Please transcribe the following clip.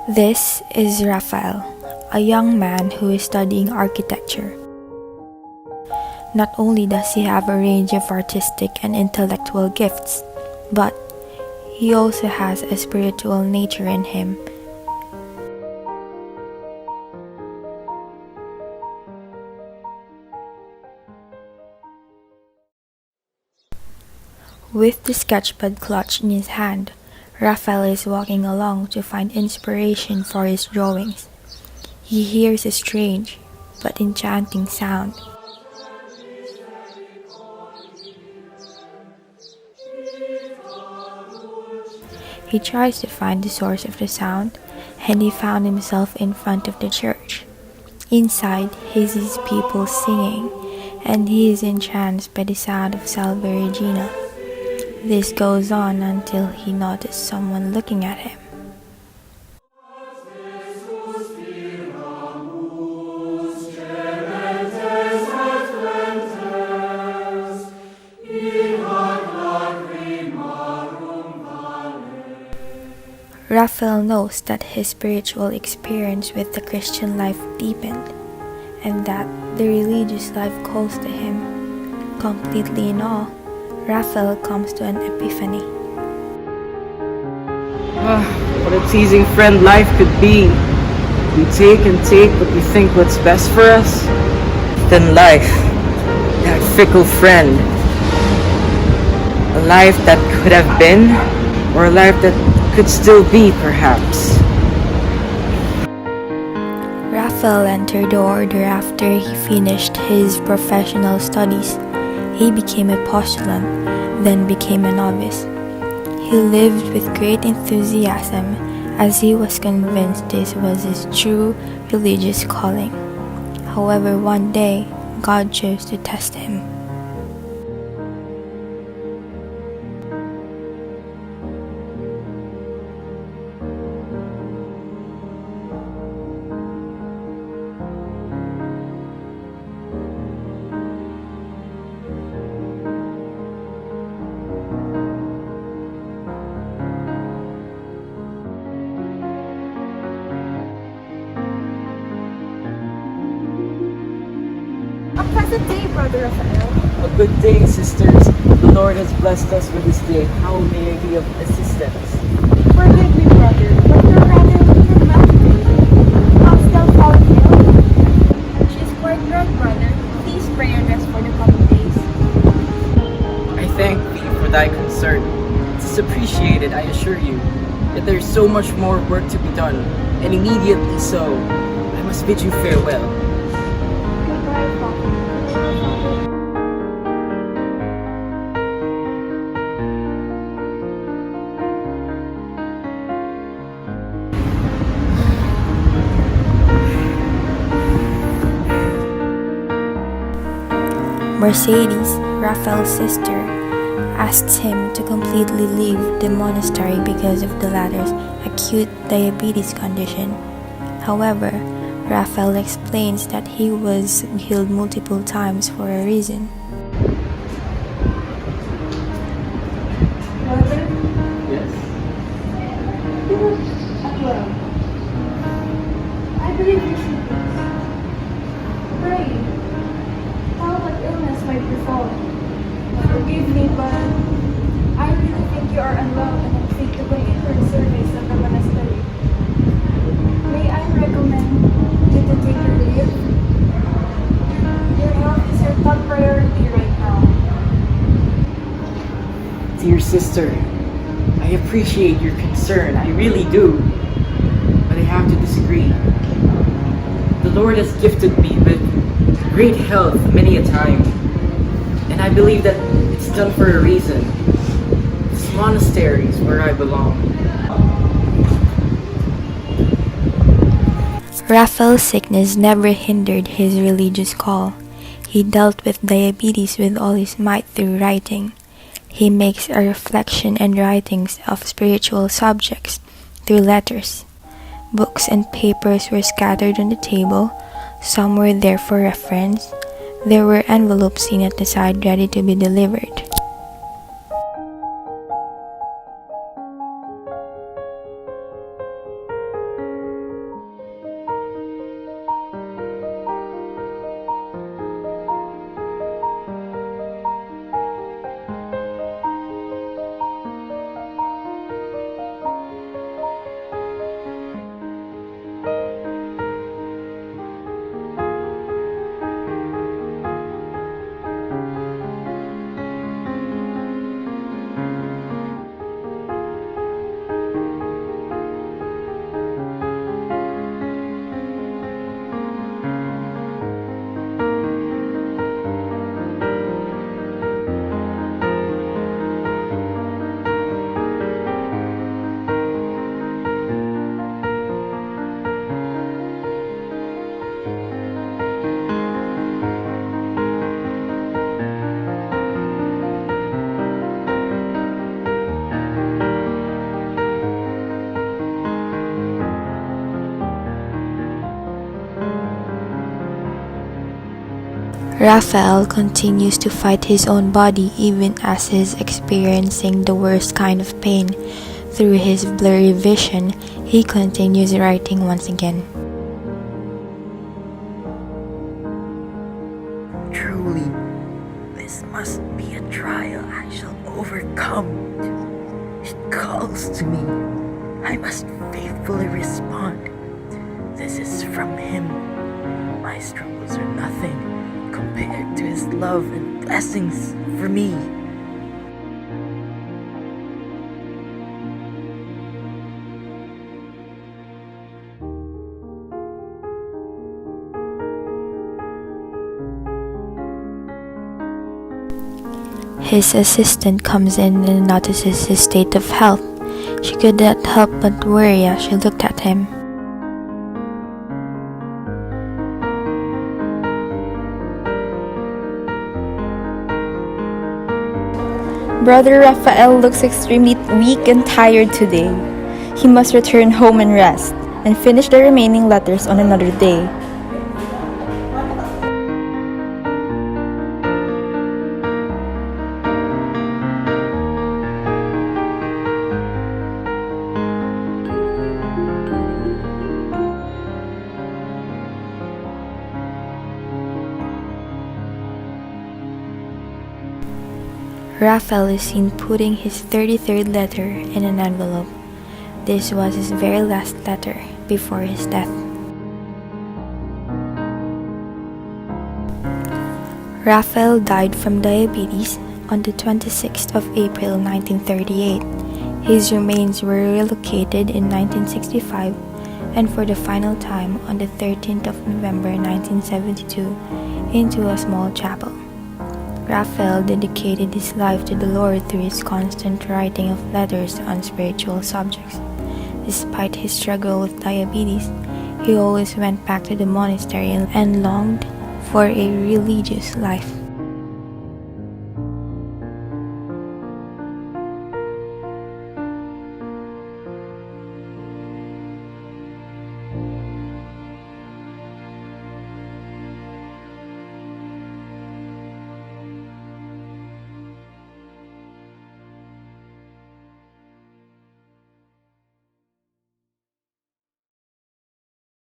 This is Rafael, a young man who is studying architecture. Not only does he have a range of artistic and intellectual gifts, but he also has a spiritual nature in him. With the sketchpad clutched in his hand, Rafael is walking along to find inspiration for his drawings. He hears a strange but enchanting sound. He tries to find the source of the sound, and he found himself in front of the church. Inside, he sees people singing, and he is entranced by the sound of Salve Regina. This goes on until he notices someone looking at him. Rafael knows that his spiritual experience with the Christian life deepened, and that the religious life calls to him. Completely in awe, Rafael comes to an epiphany. What a teasing friend life could be. We take and take, but we think what's best for us. Then life, that fickle friend. A life that could have been, or a life that could still be, perhaps. Rafael entered the order after he finished his professional studies. He became a postulant, then became a novice. He lived with great enthusiasm as he was convinced this was his true religious calling. However, one day, God chose to test him. A pleasant day, Brother Rafael. A good day, sisters. The Lord has blessed us with this day. How may I be of assistance? Forgive me, brother, but you're rather looking well today. How's still falling ill? She's quite right, brother. Please pray and rest for the coming days. I thank thee for thy concern. It is appreciated, I assure you. Yet there is so much more work to be done, and immediately so. I must bid you farewell. Goodbye, Father. Mercedes, Rafael's sister, asks him to completely leave the monastery because of the latter's acute diabetes condition. However, Rafael explains that he was healed multiple times for a reason. Brother, Yes. you look unwell. I believe you should pray. How what illness might befall? Forgive me, but I really think you are unwell and unfit to continue the service of the monastery. May I recommend you to take your leave? Your health is your top priority right now. Dear sister, I appreciate your concern. I really do. But I have to disagree. The Lord has gifted me with great health many a time. And I believe that it's done for a reason. This monastery is where I belong. Rafael's sickness never hindered his religious call. He dealt with diabetes with all his might through writing. He makes a reflection and writings of spiritual subjects through letters. Books and papers were scattered on the table. Some were there for reference. There were envelopes seen at the side ready to be delivered. Rafael continues to fight his own body even as he's experiencing the worst kind of pain. Through his blurry vision, he continues writing once again. Truly, this must be a trial I shall overcome. It calls to me. I must faithfully respond. This is from him. My struggles are nothing compared to his love and blessings for me. His assistant comes in and notices his state of health. She could not help but worry as she looked at him. Brother Rafael looks extremely weak and tired today. He must return home and rest, and finish the remaining letters on another day. Rafael is seen putting his 33rd letter in an envelope. This was his very last letter before his death. Rafael died from diabetes on the 26th of April 1938. His remains were relocated in 1965 and for the final time on the 13th of November 1972 into a small chapel. Rafael dedicated his life to the Lord through his constant writing of letters on spiritual subjects. Despite his struggle with diabetes, he always went back to the monastery and longed for a religious life.